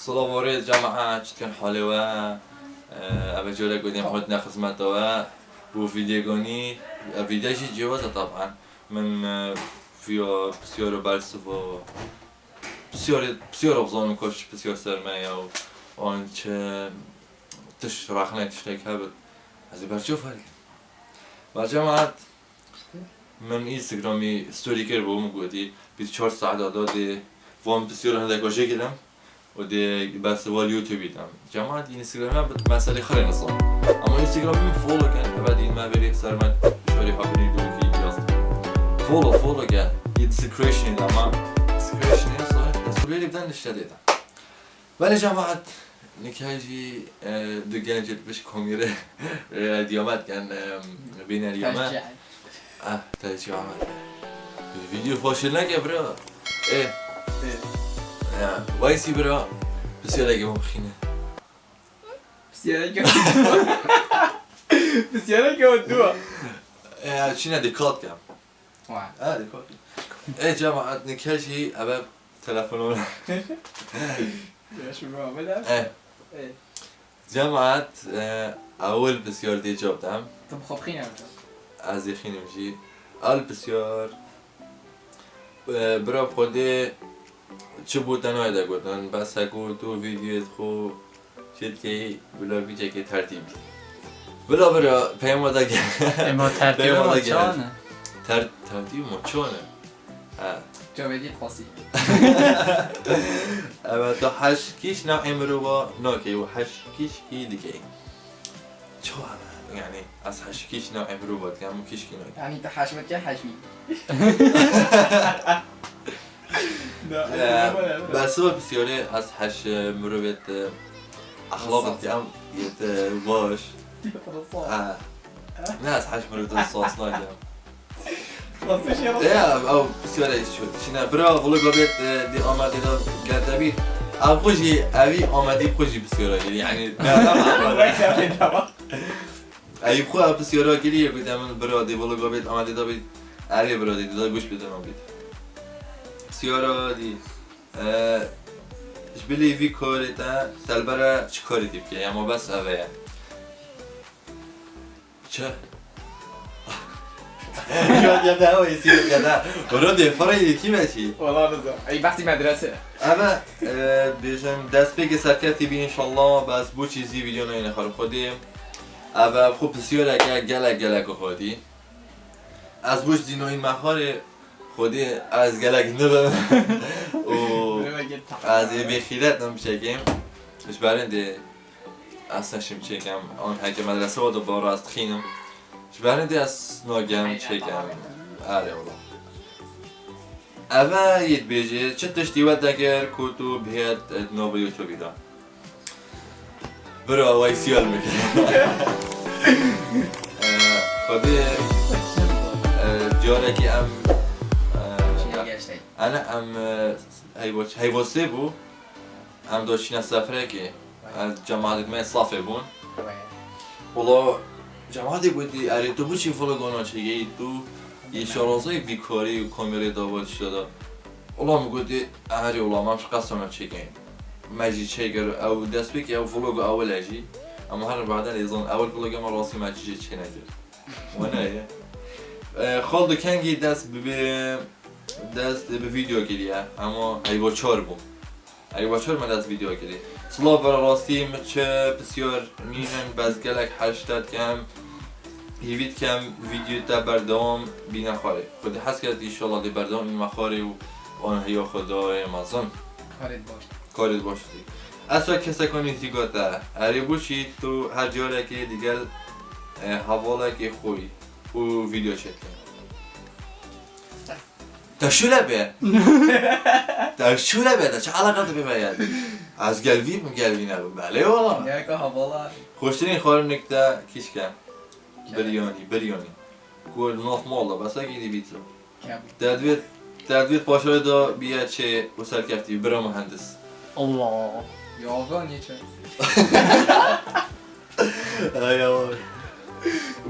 صلاة وارد جماعة كان حالي و أبى جوله قديم حدنا خدمته و وفيديوغاني فيديوشي جوازه طبعا من فيو بسيارة برسف و بسيارة بظن كوش بسيارة سرمایه و آن چه تش راخنه تشتاق هبل از برشوف هاي برجماعة من اینستاگرامی ستوری کرد با گفتی 24 ساعت داده وام بسیار هنده کاشه کردم و ده بس وال یوتیوبی دم جماعت اینستاگرام مسئله خیلی نصاب اما اینستاگرامی فولو کن بعد این مبری سر من شوری هابنی دو کی یاست فولو کن یه سکریشن اما سکریشن صحیح دستوری بدن نشدیدم ولی جماعت نکاجی دو گنجت بش کمیره دیامت کن بین دیامت تاجي عمل الفيديو فاشل نكا برا ايه وايسي برا بس يلا جيبهم خينا بس يلا كودوا شنو ديكات كام ديكات ايه جماعة نكاجي ابا تلفونونا شو بعمل ايه جماعة اول بسيار دي جاب دام طب خبخينا از یخینی میشی آل بسیار برای خودی چه بودن هایده گودن بس هکو تو ویدیویت خو شد که بلا بیچه که ترتیب برا پیما دا گه اما ترتیب ما چانه ترتیب ما چانه جاویدی خاصی اما تا هشت کیش نه امرو با ناکی و هشت کیش کی دیگه چه يعني از حشکیش نه امرو بود که همون کیش کی نه يعني انت حشمت که حشمی بس هو بسیاری از حش مروت اخلاقت که هم یه باش نه از حش مروت الصاص ناگم او بسیاری شد شنه برا ولو قابیت دی آمده دا گرده بید او خوشی اوی آمدی خوشی بسیاری یعنی نه ایب خو بسیارا گلیه بودم برا دی ولو قابیت آمده دا بید علی برا دی دا گوش بدم بید بسیارا دی اش بلی وی کاری تا تلبرا چه کاری دیب که اما بس اوه چه؟ یاده هایی سیار یاده برا دی فرای یکی بچی والله رضا ای بحثی مدرسه اما بیشم دست بگه سرکتی بی انشالله بس بو چیزی ویدیو نه نخواه خودیم اما خوب بسیار اگه گلک خودی از بوش زینو این مخاره خودی از گلک نبم و از بخیرت نمیشکیم اش برنده اصلا شم چکم آن هک مدرسه و بارا است خینم اش برنده از ناگم چکم آره والله اما یه بیجه چه تشتیوت دگر کتو بیاد نو یوتیوبی دا برا وایسیال میکنه خودی جاره که انا هیواسته بو هم داشتین از سفره که از جماعت من صافه بون والله جماعتی بودی اره تو بو چی فلو گانا چگه تو یه شارازای بیکاری و کامیره داوال شده والله میگودی اره والله ممش قصد چگه مجی چگر او دست بکی او فلوگ اول اجی اما هر بعدا ایزان اول فلوگ ما راستی مجی چه نجر و نه خالدو کنگی دست به ویدیو گریه اما ایوا چار بوم ایوا چار من دست ویدیو گریه سلام برای راستی چه بسیار مینن باز گلک هشتاد کم هیوید کم ویدیو تا بردام بی نخواره خودی حس کرد ایشالله دی بردام این مخاره و آن هیا خدای مازن کارت باشی اصلا کسی کنی زیگاته هری بوشی تو هر جاره که دیگر حواله که خوی و ویدیو چک تا شوله به چه علاقه تو بمیاد از گلوی مگلوی نبو بله والا یا که حواله خوشترین خواهرم نکته کیش کن بریانی گل ناف مالا بس اگه ایدی بیتو تدویت پاشاره دا بیاد چه و سرکفتی برا مهندس الله یا آقا نیچه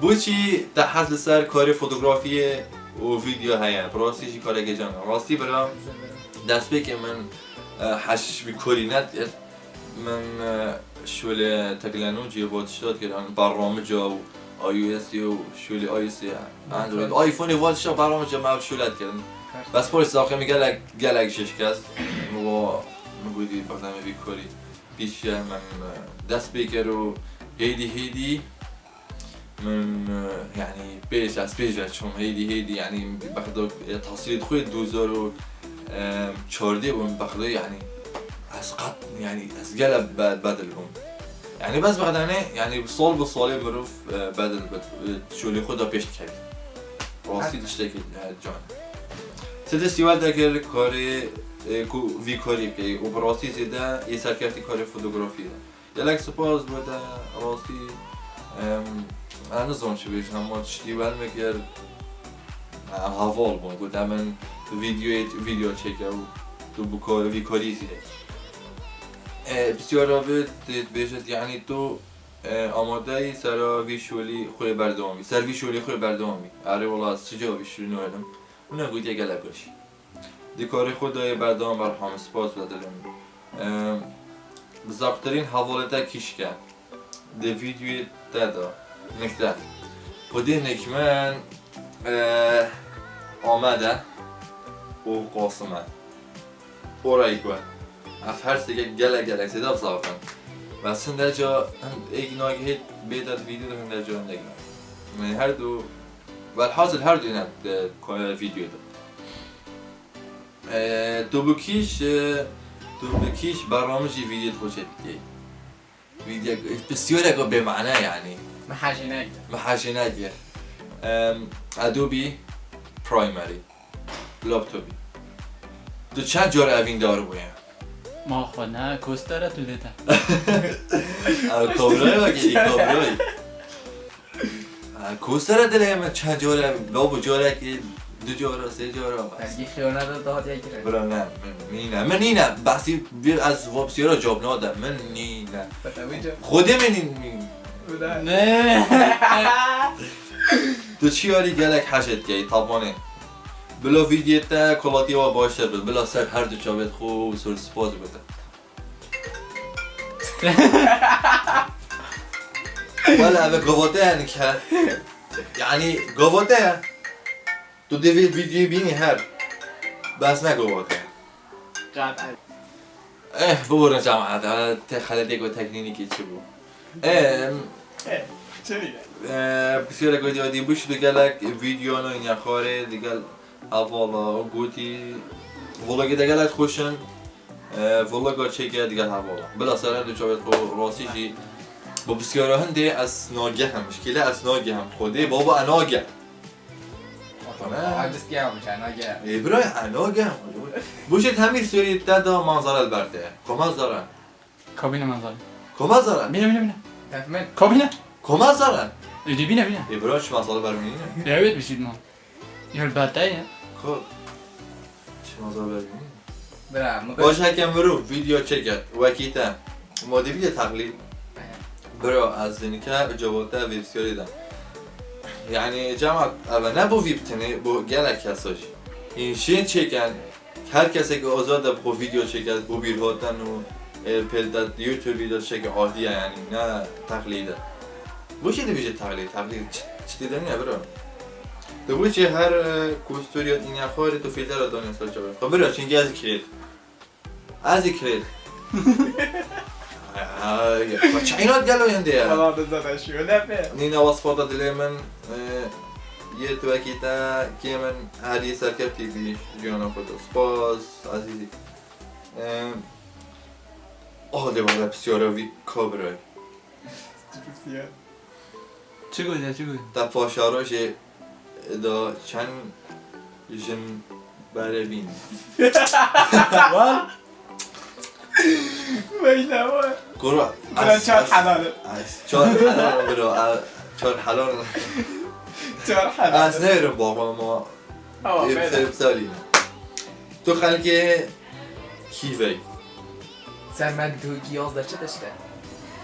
بوچی تحت سر کار فوتوگرافی و ویدیو هیا راستی کار گجان راستی برام دست به که من حش بی کاری ند من شغل تكنولوجيا واتشات كده برامج او اي او اس و شغل اي اس اندرويد ايفون واتشات برامج مع شغلات كده بس پلیس داخل گلگ شکست و میگویی برنامه بیکاری پیش من دست بگیرم هیدی من يعني بيش از چون هیدی يعني بخدا تحصیل خود 2014 بون بخدا يعني از قط يعني از قلب بدل بون يعني بس بخدانه يعني سال به سال مروف بدل شغل خدا پیش کرد راستی تشتکی جان سده سیوال دکر کاری وی کاری که و براستی زیده یه سرکرتی کاری فوتوگرافی ده یلک سپاس بوده راستی من نزدم چه بیشتر اما تشتیوال میکر حوال بود گفتم من ویدیو چکه و تو بکار وی کاری زیده بسیار رابط بیشتر یعنی تو آماده ای سر ویشولی خوی بردامی سر ویشولی خوی بردامی اره والا از چجا ویشولی نویدم اونه گوید یه گلب باشی دی کار خدای بردام بر همه سپاس بدلم بزاقترین حوالته کش کرد دی ویدیوی دادا نکته خودی نکمن آمده و قاسمه اورایی کن اف هر سگه گلک سیده بزاقن و سنده جا ایک ناگه بیداد ویدیو ده هنده جا نگه یعنی هر دو والحاصل هر دو اینه ویدیو ده دو بکیش برنامجی ویدیو خوشت دیگه ویدیو بسیار اگه به معنی یعنی محجنه ادوبی پرایمری لابتوبی تو چند جار اوین داره باید؟ ما خونه کوستره تو دیده کابرای وگه کابرای کوستره دله من چند جاره لابو جاره که 2 جاره 3 جاره ترگی خیانه داد یکی رو برا نه من نینه بحثی بیر از وابسیارا جاب نادم من نینه خوده من این نه تو چی یاری گلک حشت گی طبانه بلا ویدیو تا کلاتی و باشتر بود بلا سر هر دو چابت خوب سر سپاس بده ولا اوه گواته هنی که یعنی گواته تو دوید ویدیو بینی هر بس نه گواته ببورن جماعت خلطه و تکنیکی چی بود بسیار گویی آدی بوش دیگه ویدیو نه این خاره دیگه حوالا گویی ولاگی دیگه خوشن ولاگا چیکه دیگه حوالا بلا سر دو جواب خو راسیجی با بسیار هنده از ناگه هم مشکله از ناگه هم خوده بابا اناگه عجز گرم میشه ناگه برای اناگه هم بوشت همین سوری دادا منظر البرده کمازاره کابینه منظر کمازاره بینه تفهمت کابینه کمازاره ایدی بینه برای چه منظر برمینه evet بشید ما یه البته یه خب چه منظر برمینه برم باش هکم برو ویدیو چکت وکیتا مادی بیده تقلیل برو از دنکه جوابته ویبسیاری دم یعنی جمع اول نه با ویبتنه با گلک کساش این شین چکن هر کسی که آزاده با ویدیو چکت با بیرهاتن و پلدت یوتیوبی داد شکل عادیه یعنی نه تقلیده بوشیده بیشه تقلید چی دیدن نه برو تو بوشی هر کوستوریات این اخواری تو فیلتر را دانیم سال جواب خب برو چینگی از کرید چه اینات گلو ینده والله بزده شو نفه نینا وصفاتا دلی من یه تو اکیتا که من هری سرکرتی بیش جانا خود سپاس عزیزی آده بالا بسیاروی کابرای چی گویده تا پاشاراش دا چند جن بره بین وال ویلوه گروه برای 4 حلاله 4 حلال برو 4 حلال از نهرم باقا ما بسالیم تو خلق کیوی سر من دو گیاز در چه داشته؟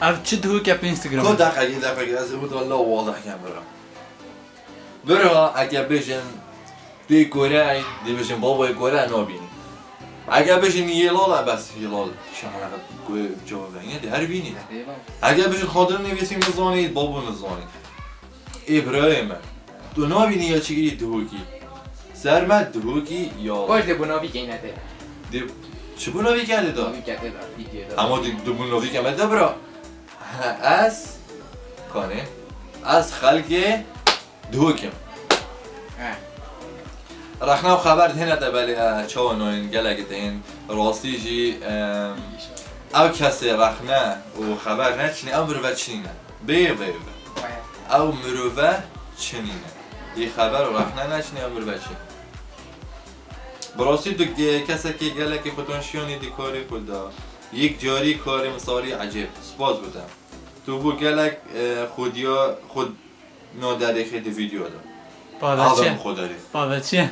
اف چی دهو که په کو اینستاگرام دقیقه از بود والله واضح کم برو اگه بشن توی کره دی بشن بابای کره نابینی اگر بشین یه لاله بس یه لاله شهر گوی جوابینه ده هر بینید اگر بشین خاطر نویسیم نزانید بابو نزانید ابراهیم تو نابینی یا چیگیری دهوکی سرمت دهوکی یا باش ده بنابی که اینه ده چه بوناوی کرده دا؟ بنابی کرده دا ویدیو دا اما دو بوناوی که مده برا از کانه از خلق دهوکیم رخنا خبر هنا ده بله چاونوین گلگ دین راستی جی او کسی رخنا و خبر نچنی او مروه چنینه بیر او مروه چنینه یه خبر و رخنا نچنی او مروه چنینه براستی دو کسی که گلگ پوتانسیونی دی کاری کدا یک جاری کاری مساری عجیب سپاس بودم تو بو گلگ خود نادریخی دی ویدیو دا بابا چیه؟ آدم خوداری بابا چیه؟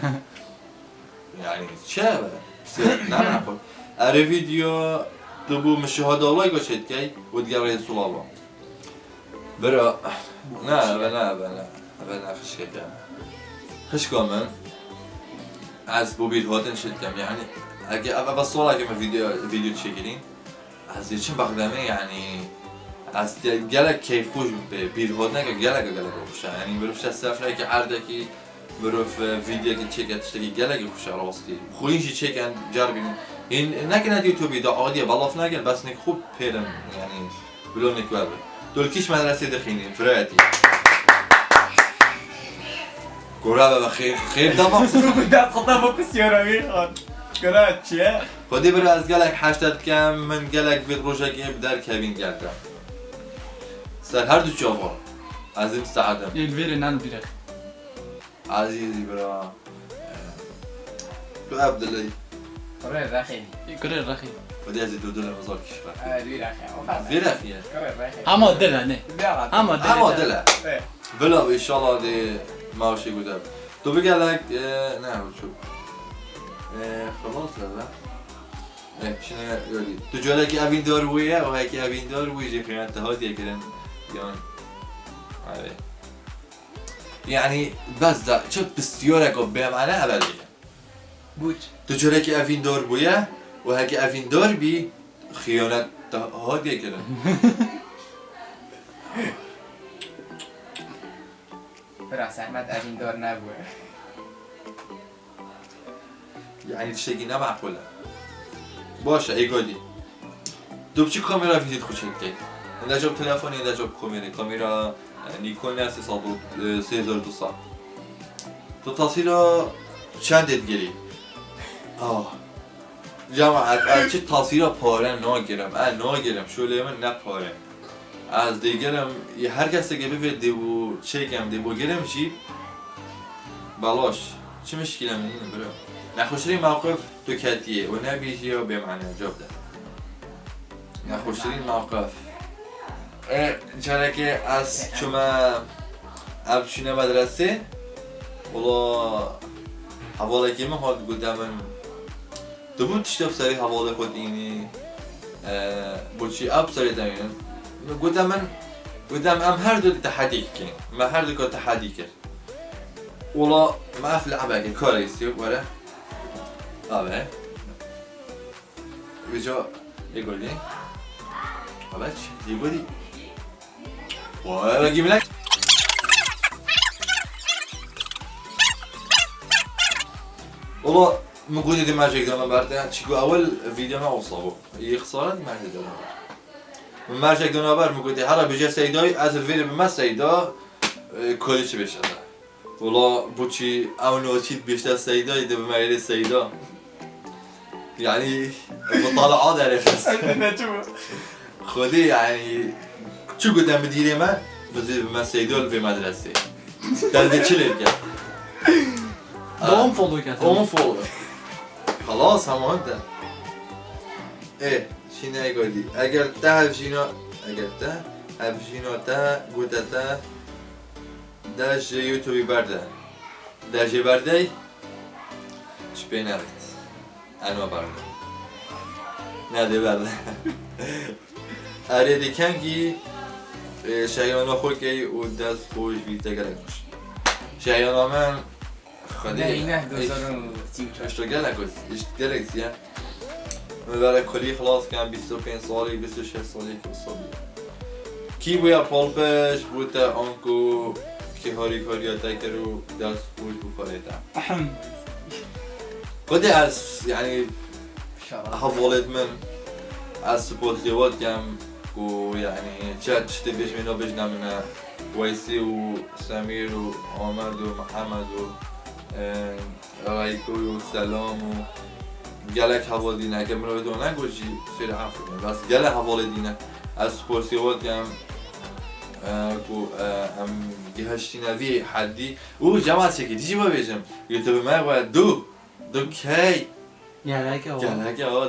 يعني شابه نعم نقول اره فيديو تبو مشاهدة الله يقول كي وتقرأ رسول الله برا لا خش كم خش كمان از بوبيت هاتن شد كم يعني اگه بس صورة كم فيديو تشكلين از يشن بقدمه يعني از گلک کیف خوش بیرهاد نگه گلک خوشه یعنی بروفش از سفره که عرده که بروف ویدیو که چکتش که گلک خوشه راستی خویشی چکن جربین این نکنه یوتیوبی دا عادیه بلاف نگل بس نک خوب پیرم یعنی بلون نک بابه دلکیش مدرسه دخینیم فرایتی گرابه خیر دام ده خطا با بسیار میخواد گرا چیه؟ خودی برای از گلک 80 کم من گلک بید روشه که بدر کبین گلکم سر هر دو جواب از این سعادم الفيري نان بيرك عزیزی برا تو عبدالله کره رخی كره الرخي ودی از دو دل مزار کشور دوی رخی وی رفیه کره رخی اما دل نه اما دل اما دله بلا انشالله دی ماشی بودم تو بگلک نه چو خلاص نه شنو یادی تو جاله که اوین دار بویه و هایی که اوین دار بویه جی خیانت ها دیگه کرن یان آره یعنی بس دا چه بسیاره که بمعنه اول دیگه بوچ تو جاله که اوین دار بویه و هایی که اوین دار بی خیانت ها دیگه کرن براس احمد اوین دار نبوه یعنی تشتگی نمعقوله باشه ایگادی تو بچی کامیرا ویدیت خوشت کرد اینجا جاب تلفنی اینجا جاب کامیرا نیکون است 3200 تو تصویر چند گیری جماعت چه تصویر پاره ناگیرم شوله من نپاره از دیگرم هر کسی که بفید دیو چکم دیو گیرم چی بالاش چه مشکلی من اینه برو نخوشترین موقف تو کتیه و نبیشی یا به معنی جاب ده نخوشترین موقف چرا که از شما ابشونه مدرسه ولی حواله که من حال گودم من تو بود تشتاب سری حواله خود اینی بودشی اب سری دمینم گودم هم هر دو تحدی کنیم من هر دو که تحدی کرد ولی ما افل عبا که کار ایستی وره آبه بجا یگولی آبه چی؟ یگولی وای بگی ملک والله مقودي دي ماجيك دوما برده چيكو اول فيديو ما وصلوا هي خساره دي ماجيك دوما من ماجيك دوما بر مقودي هلا بيجي سيداي از الفيديو بما سيدا كل شيء بيشه والله بوچی او نوچید بیشتر سیدا ایده به مغیر سیدا یعنی مطالعه داره خودی یعنی چو گودم بدیره من بزید به من سیدا به مدرسه درده چی لیر کرد؟ دوم فولو کرد اون فولو خلاص همه ده شینه اگردی اگر ده هفجینا گوده ده داش یوتیوبی برده داش برده شپی نرید انو برده نده برده اره دیکنگی شایانا خود که او دست خوش ویده گرنگوش شایانا من خالی نه 2034 اشتو گلگوز اشت گلگزیه برای کلی خلاص کردم 25 سالی 26 سالی که اصابی کی بویا پالپش بوده آنکو که هاری کاریا تکرو دست خوش بکنیدم احم قدی از یعنی حوالد من از سپاسیوات کم و یعنی چه چطه بیش مینا بجنمونه ویسی و سمیر و آمد و محمد و رایکوی و سلام و گلک حوال دینه که منو بدونه گوشی سیر حرف کنه بس گله حوال دینه از سپاسیوات کم ام گهشتی نوی حدی او جماعت چکی دیجی با بیشم یوتیوب من باید دو کی گلک آقا گلک آقا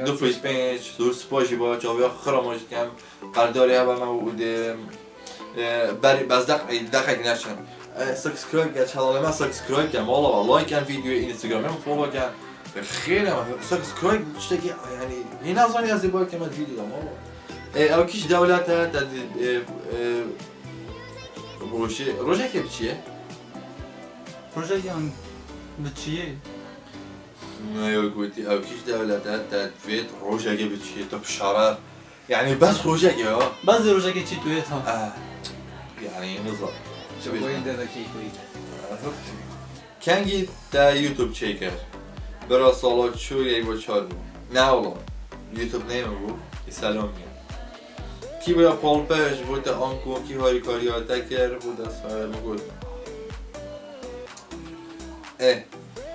دو پیش پنج دور سپاشی با چاوی خراماش کم قرداری ها با من بوده بری بس دقیق نشم سابسکرایب کرد چنل من سابسکرایب کردم والا و لایک کردم ویدیو اینستاگرام من فالو کردم خیلی سابسکرایب چطور که یعنی این نزانی از دیبای که من ویدیو دارم والا او کیش دولت هست روژه که بچیه؟ روژه هم به چیه؟ نه یا گویی او کیش دولت هست تدوید روژه که بچیه تو بشارت یعنی بس روژه که ها بعضی روژه که چی توی تا؟ یعنی نظام شو کوین ده کی کوین کنگی در یوتیوب چیکر برای سالات شو یه با چار بود نه اولا یوتیوب نیمه بود سلام میگم کی باید پالپش بود آنکو کی هایی کاری ها تکر بود از سایر مگود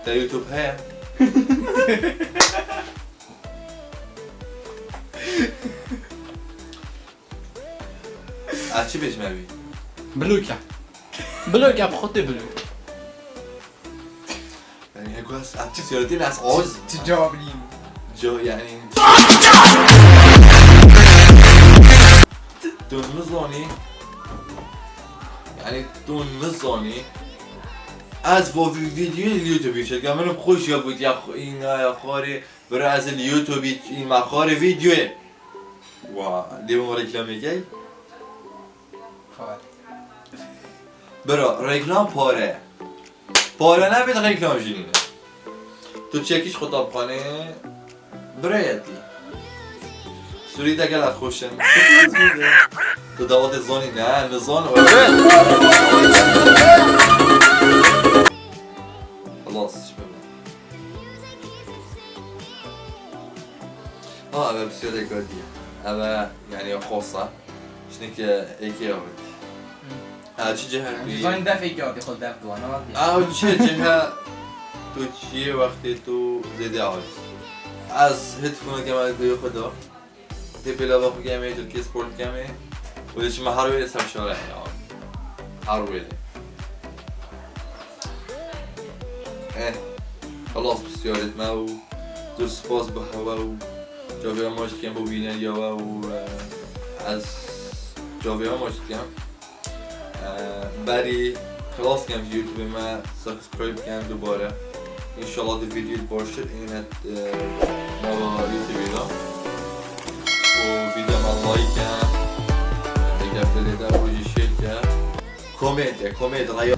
در یوتیوب ها از چی بیش موی؟ بلوکه بلوکه بخوطی بلوک یعنی اگه از چی سیارتی از آز چی جواب نیم جو یعنی دون نزانی یعنی دون نزانی از با ویدیو یوتیوبی شد که منم خوش یا بود یا این خاری برای از یوتیوبی این مخار ویدیوه و لیوم رکلامی گی خواهد برا رکلام پاره نبید رکلام جینینه تو چکیش خطابخانه برایتی سوری دگل از خوشن تو دوات زانی نه نزان خلاص شبه اوه بسیار دکادیه اوه یعنی خاصه شنی که ایکی آورد چه جهت بیایی؟ زانی دفعی کردی خود دفع دوانه آه چه جهت تو چیه وقتی تو زیده آوری از هدفونه که من بیو خدا تیپیلا با خوگه همه تو که سپورت کمه و دیگه من هر ویده سم شاره هر ویده خلاص بسیارت ما و دو سپاس به هوا و جاوی ها ماشت کم با بینن یا و از جاوی ها ماشت کم بری خلاص کم یوتیوب ما سابسکرایب کم دوباره انشالله ده ویدیو باشه اینت نوا یوتیوبی دا و ویدیو ما لایک کم اگر دلیده روی شیر کم کامنت رای